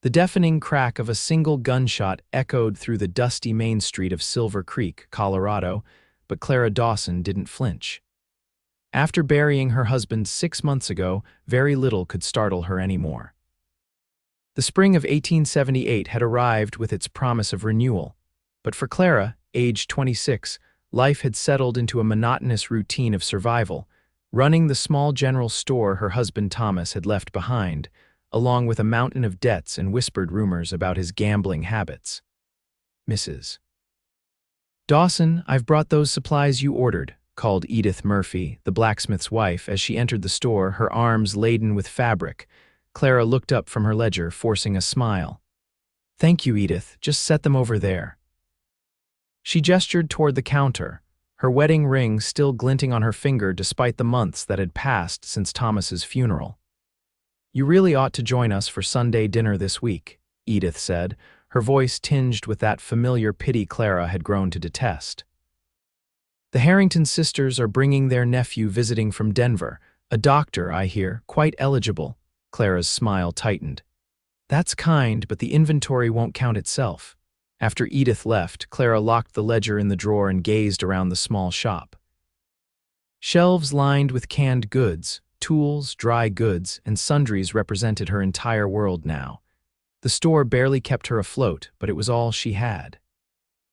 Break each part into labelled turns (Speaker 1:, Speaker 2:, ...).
Speaker 1: The deafening crack of a single gunshot echoed through the dusty main street of Silver Creek, Colorado, but Clara Dawson didn't flinch. After burying her husband 6 months ago, very little could startle her anymore. The spring of 1878 had arrived with its promise of renewal, but for Clara, aged 26, life had settled into a monotonous routine of survival, running the small general store her husband Thomas had left behind, along with a mountain of debts and whispered rumors about his gambling habits. Mrs. Dawson, I've brought those supplies you ordered, called Edith Murphy, the blacksmith's wife, as she entered the store, her arms laden with fabric. Clara looked up from her ledger, forcing a smile. Thank you, Edith. Just set them over there. She gestured toward the counter, her wedding ring still glinting on her finger despite the months that had passed since Thomas's funeral. You really ought to join us for Sunday dinner this week, Edith said, her voice tinged with that familiar pity Clara had grown to detest. The Harrington sisters are bringing their nephew visiting from Denver, a doctor, I hear, quite eligible. Clara's smile tightened. That's kind, but the inventory won't count itself. After Edith left, Clara locked the ledger in the drawer and gazed around the small shop. Shelves lined with canned goods, tools, dry goods, and sundries represented her entire world now. The store barely kept her afloat, but it was all she had.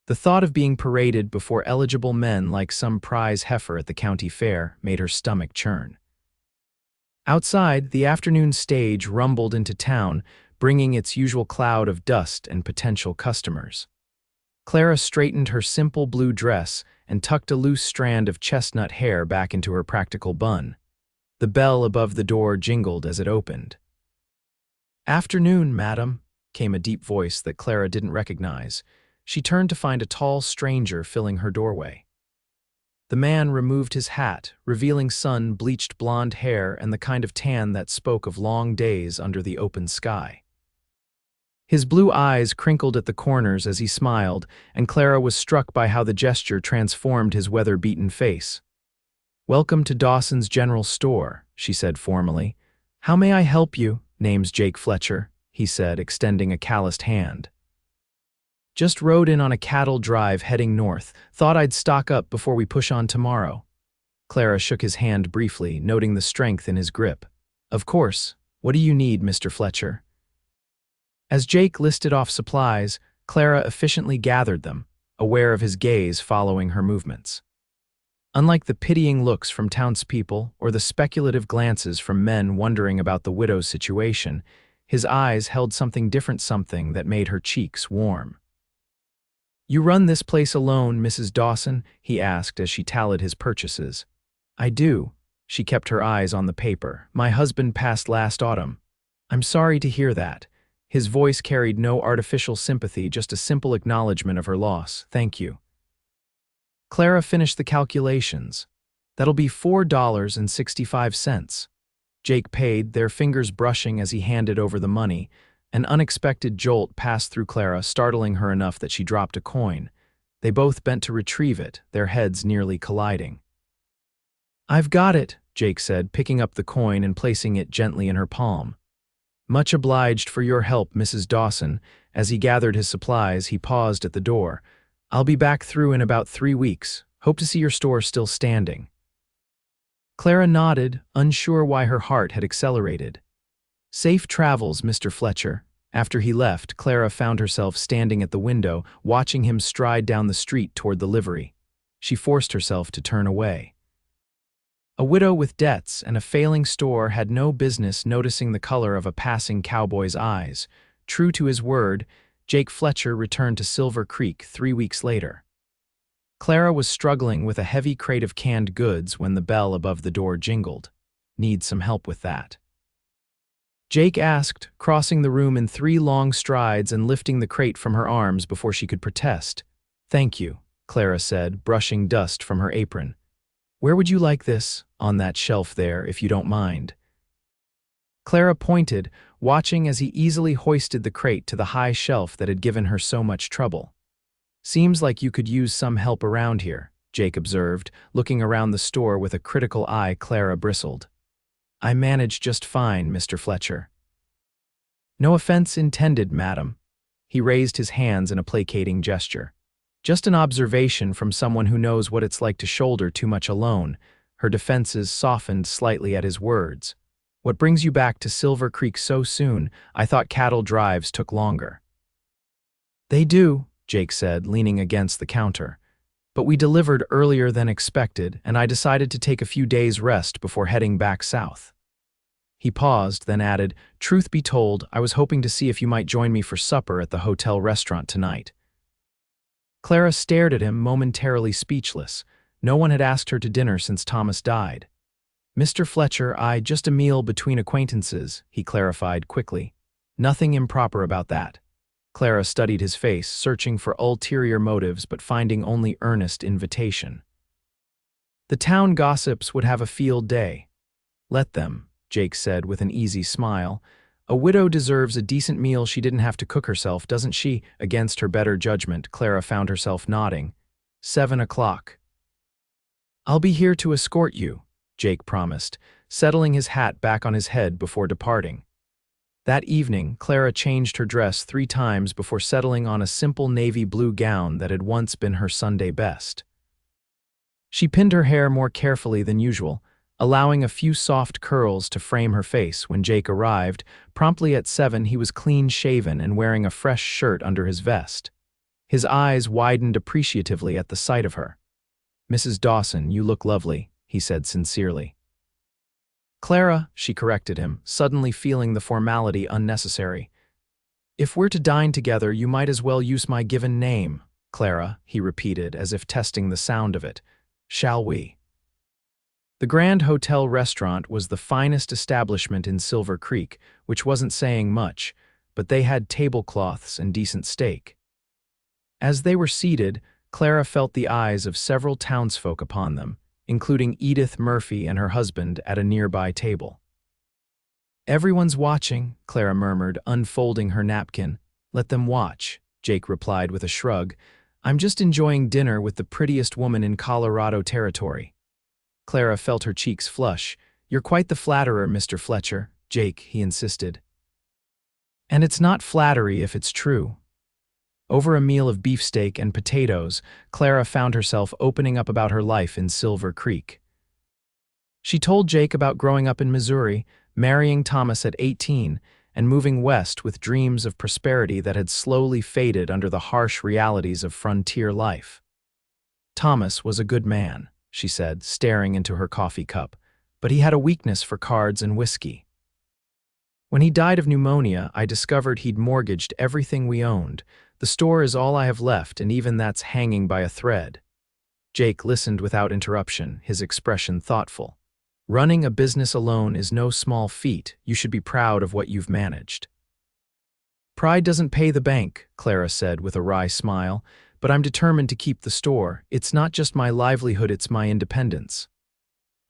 Speaker 1: The thought of being paraded before eligible men like some prize heifer at the county fair made her stomach churn. Outside, the afternoon stage rumbled into town, bringing its usual cloud of dust and potential customers. Clara straightened her simple blue dress and tucked a loose strand of chestnut hair back into her practical bun. The bell above the door jingled as it opened. "Afternoon, madam," came a deep voice that Clara didn't recognize. She turned to find a tall stranger filling her doorway. The man removed his hat, revealing sun-bleached blonde hair and the kind of tan that spoke of long days under the open sky. His blue eyes crinkled at the corners as he smiled, and Clara was struck by how the gesture transformed his weather-beaten face. "Welcome to Dawson's General Store," she said formally. "How may I help you?" "Name's Jake Fletcher," he said, extending a calloused hand. "Just rode in on a cattle drive heading north. Thought I'd stock up before we push on tomorrow." Clara shook his hand briefly, noting the strength in his grip. "Of course. What do you need, Mr. Fletcher?" As Jake listed off supplies, Clara efficiently gathered them, aware of his gaze following her movements. Unlike the pitying looks from townspeople or the speculative glances from men wondering about the widow's situation, his eyes held something different, something that made her cheeks warm. "You run this place alone, Mrs. Dawson?" he asked as she tallied his purchases. "I do." She kept her eyes on the paper. "My husband passed last autumn." "I'm sorry to hear that." His voice carried no artificial sympathy, just a simple acknowledgement of her loss. "Thank you." Clara finished the calculations. "That'll be $4.65. Jake paid, their fingers brushing as he handed over the money. An unexpected jolt passed through Clara, startling her enough that she dropped a coin. They both bent to retrieve it, their heads nearly colliding. "I've got it," Jake said, picking up the coin and placing it gently in her palm. "Much obliged for your help, Mrs. Dawson." As he gathered his supplies, he paused at the door. "I'll be back through in about 3 weeks. Hope to see your store still standing." Clara nodded, unsure why her heart had accelerated. "Safe travels, Mr. Fletcher." After he left, Clara found herself standing at the window, watching him stride down the street toward the livery. She forced herself to turn away. A widow with debts and a failing store had no business noticing the color of a passing cowboy's eyes. True to his word, Jake Fletcher returned to Silver Creek 3 weeks later. Clara was struggling with a heavy crate of canned goods when the bell above the door jingled. "Need some help with that?" Jake asked, crossing the room in 3 long strides and lifting the crate from her arms before she could protest. "Thank you," Clara said, brushing dust from her apron. "Where would you like this?" "On that shelf there, if you don't mind." Clara pointed, watching as he easily hoisted the crate to the high shelf that had given her so much trouble. "Seems like you could use some help around here," Jake observed, looking around the store with a critical eye. Clara bristled. "I manage just fine, Mr. Fletcher." No offense intended, madam. He raised his hands in a placating gesture. Just an observation from someone who knows what it's like to shoulder too much alone. Her defenses softened slightly at his words. What brings you back to Silver Creek so soon? I thought cattle drives took longer. They do, Jake said, leaning against the counter. But we delivered earlier than expected, and I decided to take a few days' rest before heading back south. He paused, then added, truth be told, I was hoping to see if you might join me for supper at the hotel restaurant tonight. Clara stared at him, momentarily speechless. No one had asked her to dinner since Thomas died. Mr. Fletcher, just a meal between acquaintances, he clarified quickly. Nothing improper about that. Clara studied his face, searching for ulterior motives but finding only earnest invitation. The town gossips would have a field day. Let them, Jake said with an easy smile. A widow deserves a decent meal she didn't have to cook herself, doesn't she? Against her better judgment, Clara found herself nodding. 7 o'clock. I'll be here to escort you, Jake promised, settling his hat back on his head before departing. That evening, Clara changed her dress 3 times before settling on a simple navy blue gown that had once been her Sunday best. She pinned her hair more carefully than usual, allowing a few soft curls to frame her face. When Jake arrived, promptly at 7, he was clean-shaven and wearing a fresh shirt under his vest. His eyes widened appreciatively at the sight of her. Mrs. Dawson, you look lovely, he said sincerely. Clara, she corrected him, suddenly feeling the formality unnecessary. If we're to dine together, you might as well use my given name, Clara, he repeated, as if testing the sound of it. Shall we? The Grand Hotel restaurant was the finest establishment in Silver Creek, which wasn't saying much, but they had tablecloths and decent steak. As they were seated, Clara felt the eyes of several townsfolk upon them, including Edith Murphy and her husband at a nearby table. Everyone's watching, Clara murmured, unfolding her napkin. Let them watch, Jake replied with a shrug. I'm just enjoying dinner with the prettiest woman in Colorado territory. Clara felt her cheeks flush. You're quite the flatterer, Mr. Fletcher, Jake, he insisted. And it's not flattery if it's true. Over a meal of beefsteak and potatoes, Clara found herself opening up about her life in Silver Creek. She told Jake about growing up in Missouri, marrying Thomas at 18, and moving west with dreams of prosperity that had slowly faded under the harsh realities of frontier life. Thomas was a good man, she said, staring into her coffee cup, but he had a weakness for cards and whiskey. When he died of pneumonia, I discovered he'd mortgaged everything we owned. The store is all I have left, and even that's hanging by a thread. Jake listened without interruption, his expression thoughtful. Running a business alone is no small feat. You should be proud of what you've managed. Pride doesn't pay the bank, Clara said with a wry smile, but I'm determined to keep the store. It's not just my livelihood, it's my independence.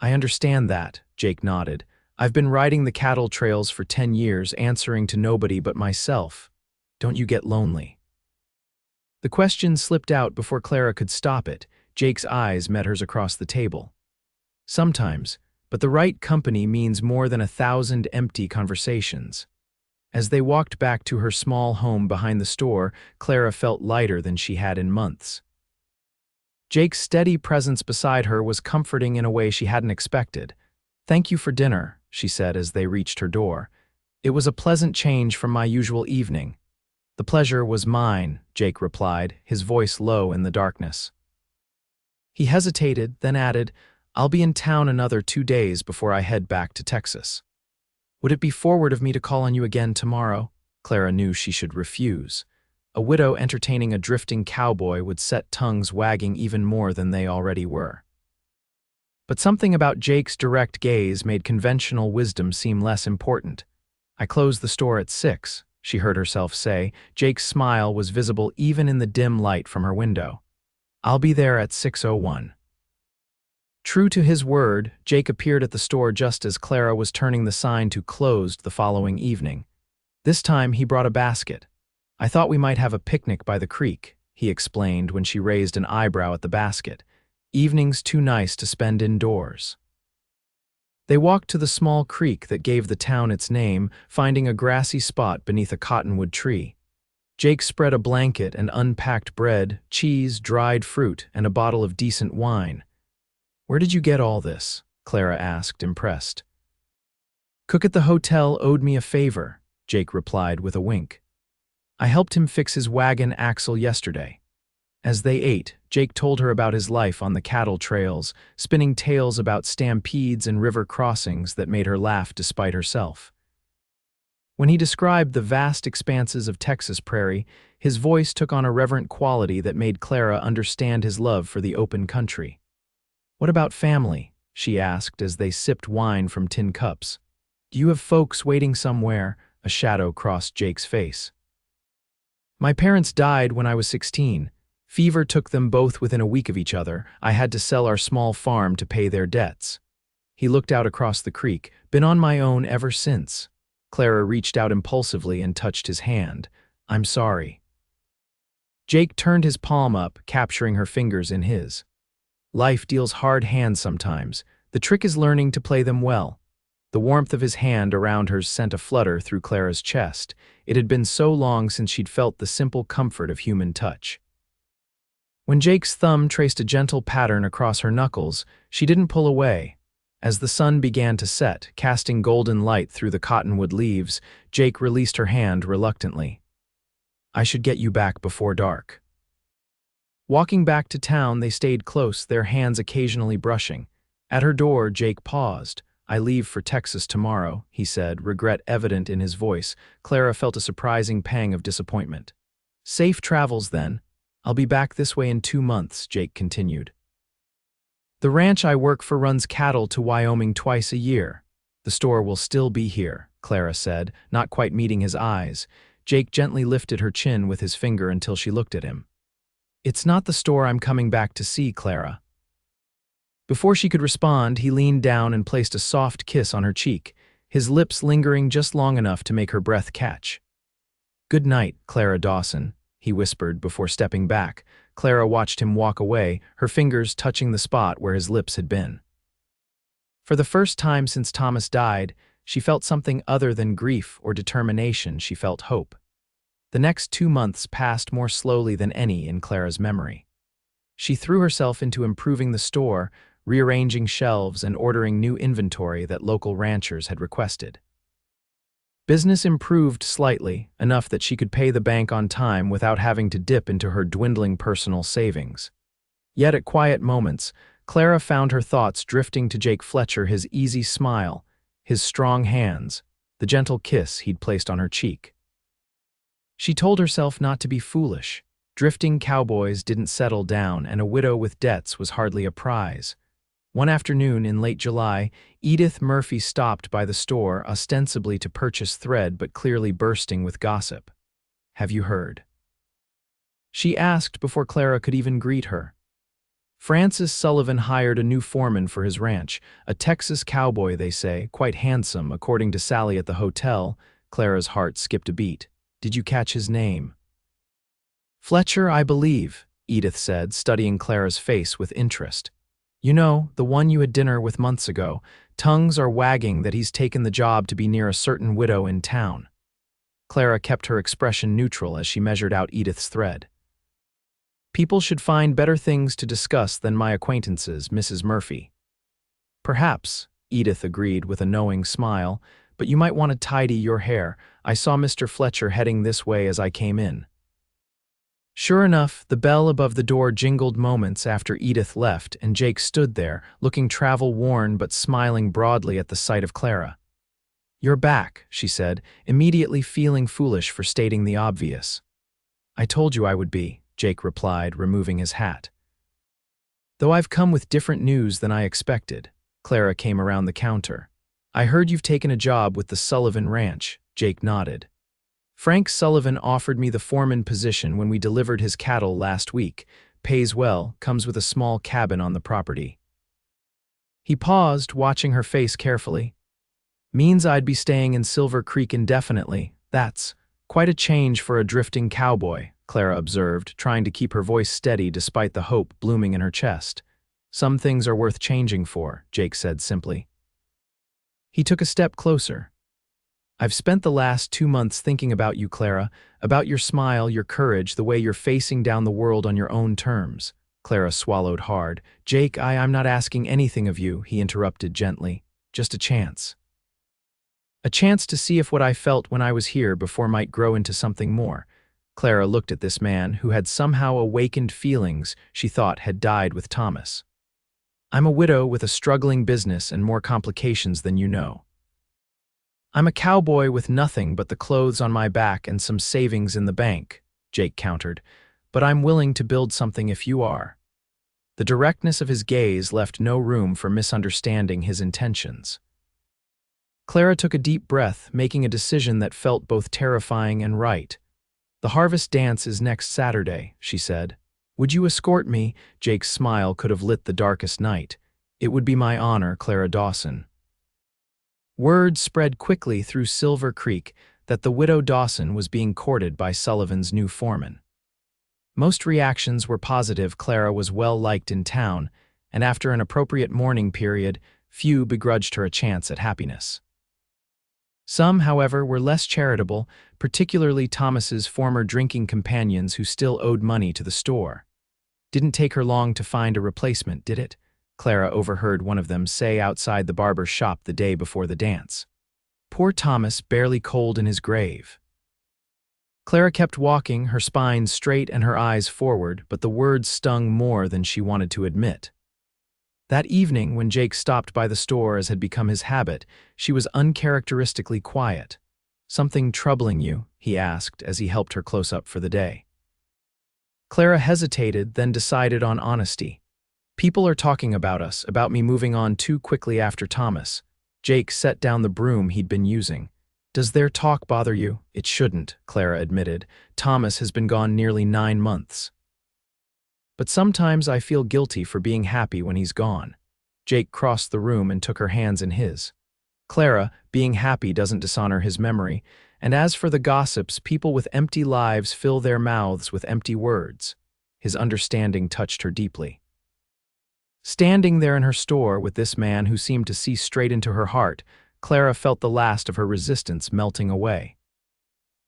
Speaker 1: I understand that, Jake nodded. I've been riding the cattle trails for 10 years, answering to nobody but myself. Don't you get lonely? The question slipped out before Clara could stop it. Jake's eyes met hers across the table. Sometimes, but the right company means more than 1,000 empty conversations. As they walked back to her small home behind the store, Clara felt lighter than she had in months. Jake's steady presence beside her was comforting in a way she hadn't expected. Thank you for dinner, she said as they reached her door. It was a pleasant change from my usual evening. The pleasure was mine, Jake replied, his voice low in the darkness. He hesitated, then added, I'll be in town another 2 days before I head back to Texas. Would it be forward of me to call on you again tomorrow? Clara knew she should refuse. A widow entertaining a drifting cowboy would set tongues wagging even more than they already were. But something about Jake's direct gaze made conventional wisdom seem less important. I close the store at 6, she heard herself say. Jake's smile was visible even in the dim light from her window. I'll be there at 6:01. True to his word, Jake appeared at the store just as Clara was turning the sign to closed the following evening. This time he brought a basket. I thought we might have a picnic by the creek, he explained when she raised an eyebrow at the basket. Evenings too nice to spend indoors. They walked to the small creek that gave the town its name, finding a grassy spot beneath a cottonwood tree. Jake spread a blanket and unpacked bread, cheese, dried fruit, and a bottle of decent wine. "Where did you get all this?" Clara asked, impressed. "Cook at the hotel owed me a favor," Jake replied with a wink. "I helped him fix his wagon axle yesterday." As they ate, Jake told her about his life on the cattle trails, spinning tales about stampedes and river crossings that made her laugh despite herself. When he described the vast expanses of Texas prairie, his voice took on a reverent quality that made Clara understand his love for the open country. "What about family?" she asked as they sipped wine from tin cups. "Do you have folks waiting somewhere?" A shadow crossed Jake's face. "My parents died when I was 16. Fever took them both within a week of each other. I had to sell our small farm to pay their debts." He looked out across the creek. "Been on my own ever since." Clara reached out impulsively and touched his hand. "I'm sorry." Jake turned his palm up, capturing her fingers in his. "Life deals hard hands sometimes. The trick is learning to play them well." The warmth of his hand around hers sent a flutter through Clara's chest. It had been so long since she'd felt the simple comfort of human touch. When Jake's thumb traced a gentle pattern across her knuckles, she didn't pull away. As the sun began to set, casting golden light through the cottonwood leaves, Jake released her hand reluctantly. "I should get you back before dark." Walking back to town, they stayed close, their hands occasionally brushing. At her door, Jake paused. "I leave for Texas tomorrow," he said, regret evident in his voice. Clara felt a surprising pang of disappointment. "Safe travels, then. I'll be back this way in 2 months," Jake continued. "The ranch I work for runs cattle to Wyoming twice a year. The store will still be here," Clara said, not quite meeting his eyes. Jake gently lifted her chin with his finger until she looked at him. "It's not the store I'm coming back to see, Clara." Before she could respond, he leaned down and placed a soft kiss on her cheek, his lips lingering just long enough to make her breath catch. "Good night, Clara Dawson," he whispered before stepping back. Clara watched him walk away, her fingers touching the spot where his lips had been. For the first time since Thomas died, she felt something other than grief or determination. She felt hope. The next 2 months passed more slowly than any in Clara's memory. She threw herself into improving the store, rearranging shelves and ordering new inventory that local ranchers had requested. Business improved slightly, enough that she could pay the bank on time without having to dip into her dwindling personal savings. Yet at quiet moments, Clara found her thoughts drifting to Jake Fletcher, his easy smile, his strong hands, the gentle kiss he'd placed on her cheek. She told herself not to be foolish. Drifting cowboys didn't settle down, and a widow with debts was hardly a prize. One afternoon in late July, Edith Murphy stopped by the store, ostensibly to purchase thread but clearly bursting with gossip. "Have you heard?" she asked before Clara could even greet her. Francis Sullivan hired a new foreman for his ranch, a Texas cowboy, they say, quite handsome, according to Sally at the hotel. Clara's heart skipped a beat. "Did you catch his name?" "Fletcher, I believe," Edith said, studying Clara's face with interest. "You know, the one you had dinner with months ago. Tongues are wagging that he's taken the job to be near a certain widow in town." Clara kept her expression neutral as she measured out Edith's thread. "People should find better things to discuss than my acquaintances, Mrs. Murphy." "Perhaps," Edith agreed with a knowing smile, "but you might want to tidy your hair. I saw Mr. Fletcher heading this way as I came in." Sure enough, the bell above the door jingled moments after Edith left, and Jake stood there, looking travel-worn but smiling broadly at the sight of Clara. "You're back," she said, immediately feeling foolish for stating the obvious. "I told you I would be," Jake replied, removing his hat. "Though I've come with different news than I expected." Clara came around the counter. "I heard you've taken a job with the Sullivan Ranch." Jake nodded. "Frank Sullivan offered me the foreman position when we delivered his cattle last week. Pays well, comes with a small cabin on the property." He paused, watching her face carefully. "Means I'd be staying in Silver Creek indefinitely. That's quite a change for a drifting cowboy," Clara observed, trying to keep her voice steady despite the hope blooming in her chest. "Some things are worth changing for," Jake said simply. He took a step closer. I've spent the last 2 months thinking about you, Clara, about your smile, your courage, the way you're facing down the world on your own terms. Clara swallowed hard. Jake, I'm not asking anything of you, he interrupted gently. Just a chance. A chance to see if what I felt when I was here before might grow into something more. Clara looked at this man who had somehow awakened feelings she thought had died with Thomas. I'm a widow with a struggling business and more complications than you know. I'm a cowboy with nothing but the clothes on my back and some savings in the bank, Jake countered, but I'm willing to build something if you are. The directness of his gaze left no room for misunderstanding his intentions. Clara took a deep breath, making a decision that felt both terrifying and right. The harvest dance is next Saturday, she said. Would you escort me? Jake's smile could have lit the darkest night. It would be my honor, Clara Dawson. Word spread quickly through Silver Creek that the widow Dawson was being courted by Sullivan's new foreman. Most reactions were positive. Clara was well liked in town, and after an appropriate mourning period, few begrudged her a chance at happiness. Some, however, were less charitable, particularly Thomas's former drinking companions who still owed money to the store. Didn't take her long to find a replacement, did it? Clara overheard one of them say outside the barber's shop the day before the dance. Poor Thomas, barely cold in his grave. Clara kept walking, her spine straight and her eyes forward, but the words stung more than she wanted to admit. That evening, when Jake stopped by the store as had become his habit, she was uncharacteristically quiet. Something troubling you? He asked as he helped her close up for the day. Clara hesitated, then decided on honesty. People are talking about us, about me moving on too quickly after Thomas. Jake set down the broom he'd been using. Does their talk bother you? It shouldn't, Clara admitted. Thomas has been gone nearly 9 months. But sometimes I feel guilty for being happy when he's gone. Jake crossed the room and took her hands in his. Clara, being happy doesn't dishonor his memory, and as for the gossips, people with empty lives fill their mouths with empty words. His understanding touched her deeply. Standing there in her store with this man who seemed to see straight into her heart, Clara felt the last of her resistance melting away.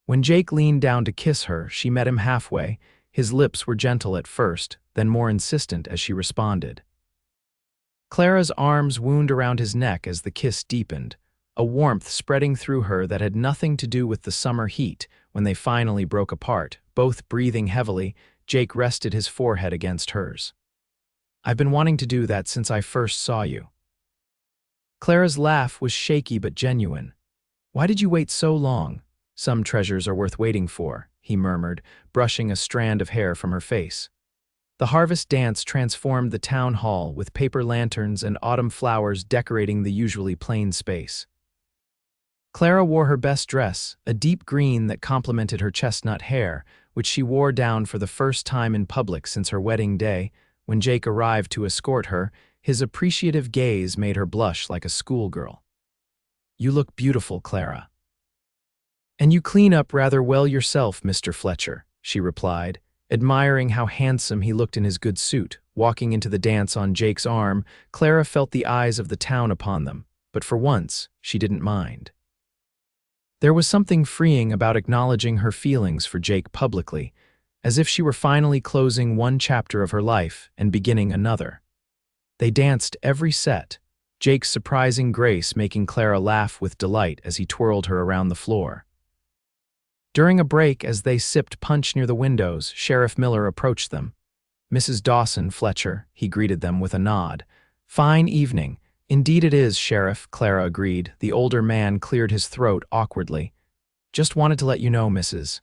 Speaker 1: When Jake leaned down to kiss her, she met him halfway. His lips were gentle at first, then more insistent as she responded. Clara's arms wound around his neck as the kiss deepened, a warmth spreading through her that had nothing to do with the summer heat. When they finally broke apart, both breathing heavily, Jake rested his forehead against hers. I've been wanting to do that since I first saw you. Clara's laugh was shaky but genuine. Why did you wait so long? Some treasures are worth waiting for, he murmured, brushing a strand of hair from her face. The harvest dance transformed the town hall with paper lanterns and autumn flowers decorating the usually plain space. Clara wore her best dress, a deep green that complemented her chestnut hair, which she wore down for the first time in public since her wedding day. When Jake arrived to escort her, his appreciative gaze made her blush like a schoolgirl. You look beautiful, Clara. And you clean up rather well yourself, Mr. Fletcher, she replied, admiring how handsome he looked in his good suit. Walking into the dance on Jake's arm, Clara felt the eyes of the town upon them, but for once, she didn't mind. There was something freeing about acknowledging her feelings for Jake publicly, as if she were finally closing one chapter of her life and beginning another. They danced every set, Jake's surprising grace making Clara laugh with delight as he twirled her around the floor. During a break, as they sipped punch near the windows, Sheriff Miller approached them. Mrs. Dawson, Fletcher, he greeted them with a nod. Fine evening. Indeed it is, Sheriff, Clara agreed. The older man cleared his throat awkwardly. Just wanted to let you know, Mrs.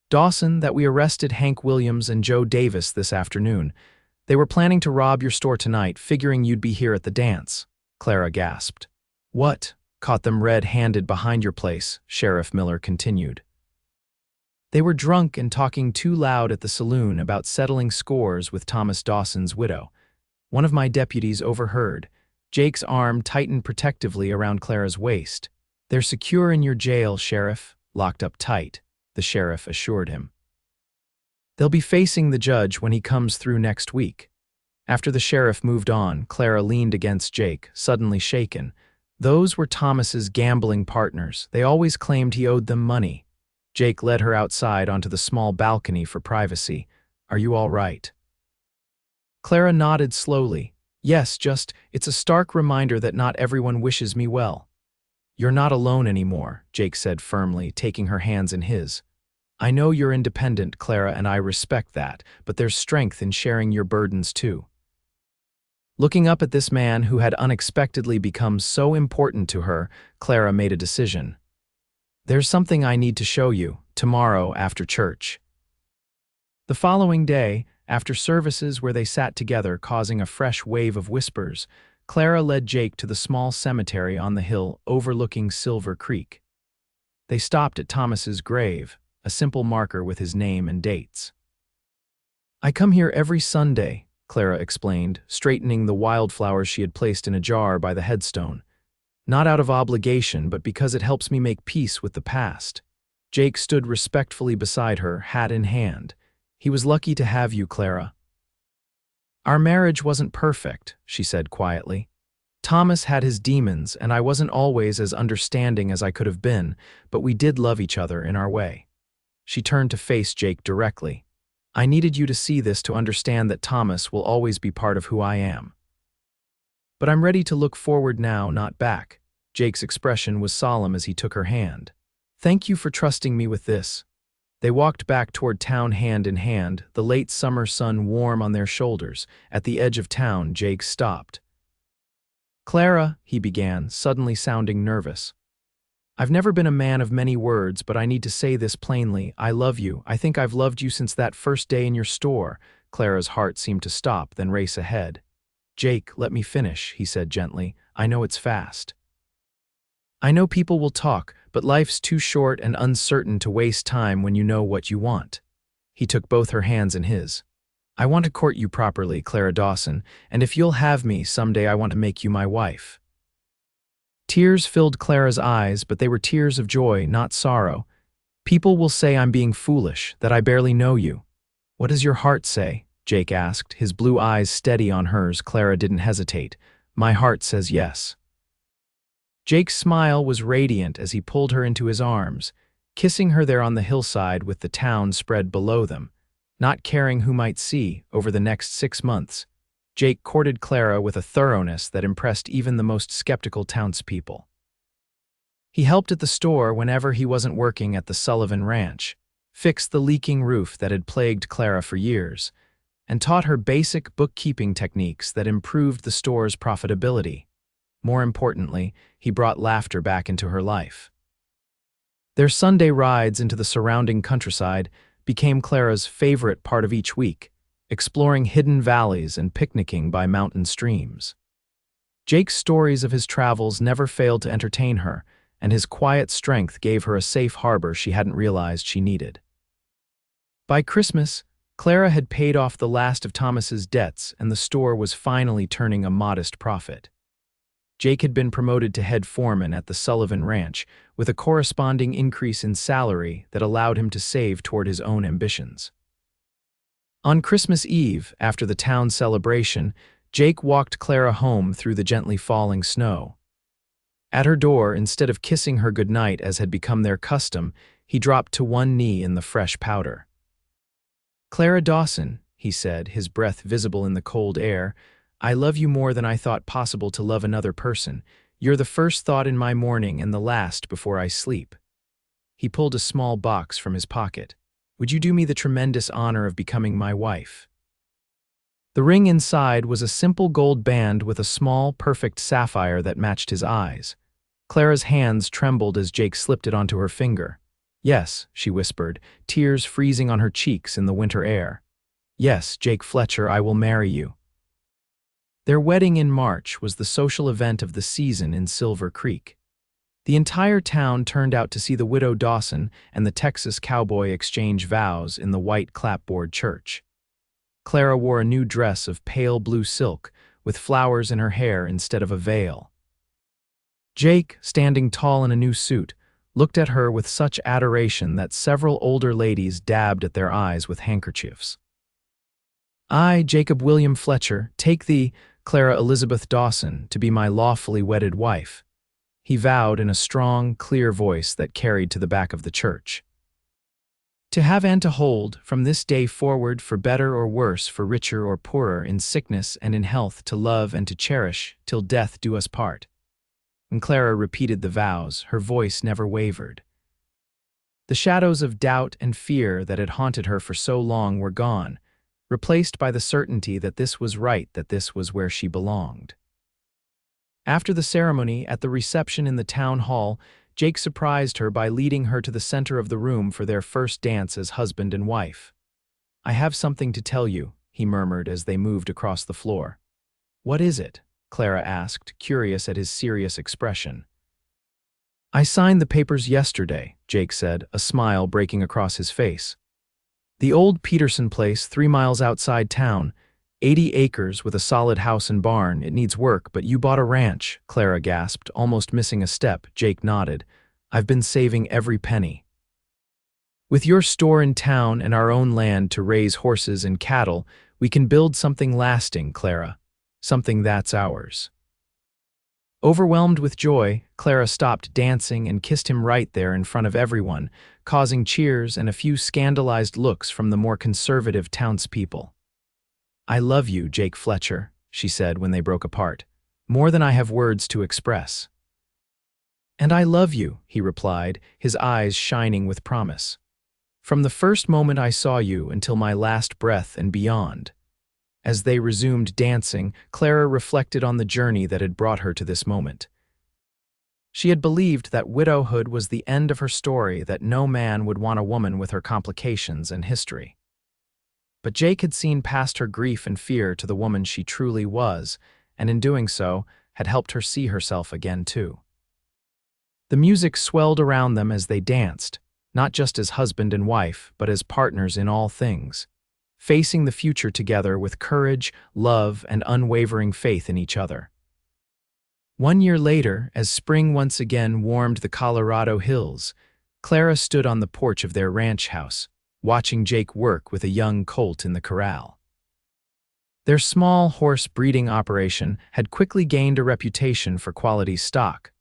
Speaker 1: Dawson, that we arrested Hank Williams and Joe Davis this afternoon. They were planning to rob your store tonight, figuring you'd be here at the dance. Clara gasped. What? Caught them red-handed behind your place, Sheriff Miller continued. They were drunk and talking too loud at the saloon about settling scores with Thomas Dawson's widow. One of my deputies overheard. Jake's arm tightened protectively around Clara's waist. They're secure in your jail, Sheriff, locked up tight, the sheriff assured him. They'll be facing the judge when he comes through next week. After the sheriff moved on, Clara leaned against Jake, suddenly shaken. Those were Thomas's gambling partners. They always claimed he owed them money. Jake led her outside onto the small balcony for privacy. Are you all right? Clara nodded slowly. Yes, it's a stark reminder that not everyone wishes me well. You're not alone anymore, Jake said firmly, taking her hands in his. I know you're independent, Clara, and I respect that, but there's strength in sharing your burdens too. Looking up at this man who had unexpectedly become so important to her, Clara made a decision. There's something I need to show you, tomorrow after church. The following day, after services where they sat together causing a fresh wave of whispers, Clara led Jake to the small cemetery on the hill overlooking Silver Creek. They stopped at Thomas's grave, a simple marker with his name and dates. I come here every Sunday, Clara explained, straightening the wildflowers she had placed in a jar by the headstone. Not out of obligation, but because it helps me make peace with the past. Jake stood respectfully beside her, hat in hand. He was lucky to have you, Clara. Our marriage wasn't perfect, she said quietly. Thomas had his demons, and I wasn't always as understanding as I could have been, but we did love each other in our way. She turned to face Jake directly. I needed you to see this to understand that Thomas will always be part of who I am. But I'm ready to look forward now, not back. Jake's expression was solemn as he took her hand. Thank you for trusting me with this. They walked back toward town hand in hand, the late summer sun warm on their shoulders. At the edge of town, Jake stopped. Clara, he began, suddenly sounding nervous. I've never been a man of many words, but I need to say this plainly. I love you. I think I've loved you since that first day in your store. Clara's heart seemed to stop, then race ahead. Jake, let me finish, he said gently. I know it's fast. I know people will talk, but life's too short and uncertain to waste time when you know what you want. He took both her hands in his. I want to court you properly, Clara Dawson, and if you'll have me, someday I want to make you my wife. Tears filled Clara's eyes, but they were tears of joy, not sorrow. People will say I'm being foolish, that I barely know you. What does your heart say? Jake asked, his blue eyes steady on hers. Clara didn't hesitate. My heart says yes. Jake's smile was radiant as he pulled her into his arms, kissing her there on the hillside with the town spread below them. Not caring who might see, over the next 6 months, Jake courted Clara with a thoroughness that impressed even the most skeptical townspeople. He helped at the store whenever he wasn't working at the Sullivan Ranch, fixed the leaking roof that had plagued Clara for years, and taught her basic bookkeeping techniques that improved the store's profitability. More importantly, he brought laughter back into her life. Their Sunday rides into the surrounding countryside became Clara's favorite part of each week, exploring hidden valleys and picnicking by mountain streams. Jake's stories of his travels never failed to entertain her, and his quiet strength gave her a safe harbor she hadn't realized she needed. By Christmas, Clara had paid off the last of Thomas's debts, and the store was finally turning a modest profit. Jake had been promoted to head foreman at the Sullivan Ranch, with a corresponding increase in salary that allowed him to save toward his own ambitions. On Christmas Eve, after the town celebration, Jake walked Clara home through the gently falling snow. At her door, instead of kissing her goodnight as had become their custom, he dropped to one knee in the fresh powder. Clara Dawson, he said, his breath visible in the cold air, I love you more than I thought possible to love another person. You're the first thought in my morning and the last before I sleep. He pulled a small box from his pocket. Would you do me the tremendous honor of becoming my wife? The ring inside was a simple gold band with a small, perfect sapphire that matched his eyes. Clara's hands trembled as Jake slipped it onto her finger. Yes, she whispered, tears freezing on her cheeks in the winter air. Yes, Jake Fletcher, I will marry you. Their wedding in March was the social event of the season in Silver Creek. The entire town turned out to see the widow Dawson and the Texas Cowboy exchange vows in the white clapboard church. Clara wore a new dress of pale blue silk, with flowers in her hair instead of a veil. Jake, standing tall in a new suit, looked at her with such adoration that several older ladies dabbed at their eyes with handkerchiefs. I, Jacob William Fletcher, take thee, Clara Elizabeth Dawson, to be my lawfully wedded wife. he vowed in a strong, clear voice that carried to the back of the church. To have and to hold, from this day forward, for better or worse, for richer or poorer, in sickness and in health, to love and to cherish, till death do us part. When Clara repeated the vows, her voice never wavered. The shadows of doubt and fear that had haunted her for so long were gone, replaced by the certainty that this was right, that this was where she belonged. After the ceremony, at the reception in the town hall, Jake surprised her by leading her to the center of the room for their first dance as husband and wife. "I have something to tell you," he murmured as they moved across the floor. "What is it?" Clara asked, curious at his serious expression. "I signed the papers yesterday," Jake said, a smile breaking across his face. "The old Peterson place, 3 miles outside town, 80 acres with a solid house and barn. It needs work, but you bought a ranch," Clara gasped, almost missing a step. Jake nodded. "I've been saving every penny. With your store in town and our own land to raise horses and cattle, we can build something lasting, Clara. Something that's ours." Overwhelmed with joy, Clara stopped dancing and kissed him right there in front of everyone, causing cheers and a few scandalized looks from the more conservative townspeople. "I love you, Jake Fletcher," she said when they broke apart, "more than I have words to express." "And I love you," he replied, his eyes shining with promise. "From the first moment I saw you until my last breath and beyond." As they resumed dancing, Clara reflected on the journey that had brought her to this moment. She had believed that widowhood was the end of her story, that no man would want a woman with her complications and history. But Jake had seen past her grief and fear to the woman she truly was, and in doing so, had helped her see herself again too. The music swelled around them as they danced, not just as husband and wife, but as partners in all things, facing the future together with courage, love, and unwavering faith in each other. 1 year later, as spring once again warmed the Colorado hills, Clara stood on the porch of their ranch house, watching Jake work with a young colt in the corral. Their small horse breeding operation had quickly gained a reputation for quality stock,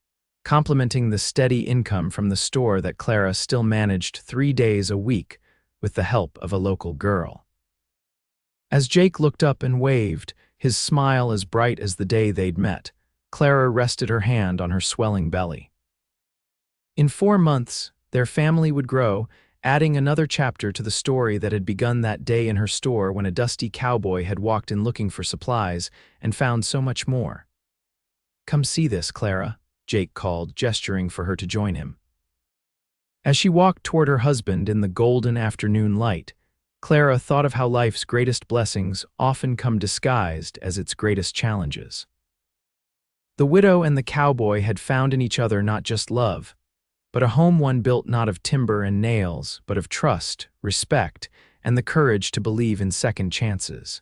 Speaker 1: complementing the steady income from the store that Clara still managed 3 days a week with the help of a local girl. As Jake looked up and waved, his smile as bright as the day they'd met, Clara rested her hand on her swelling belly. In 4 months, their family would grow, adding another chapter to the story that had begun that day in her store when a dusty cowboy had walked in looking for supplies and found so much more. "Come see this, Clara," Jake called, gesturing for her to join him. As she walked toward her husband in the golden afternoon light, Clara thought of how life's greatest blessings often come disguised as its greatest challenges. The widow and the cowboy had found in each other not just love, but a home one built not of timber and nails, but of trust, respect, and the courage to believe in second chances.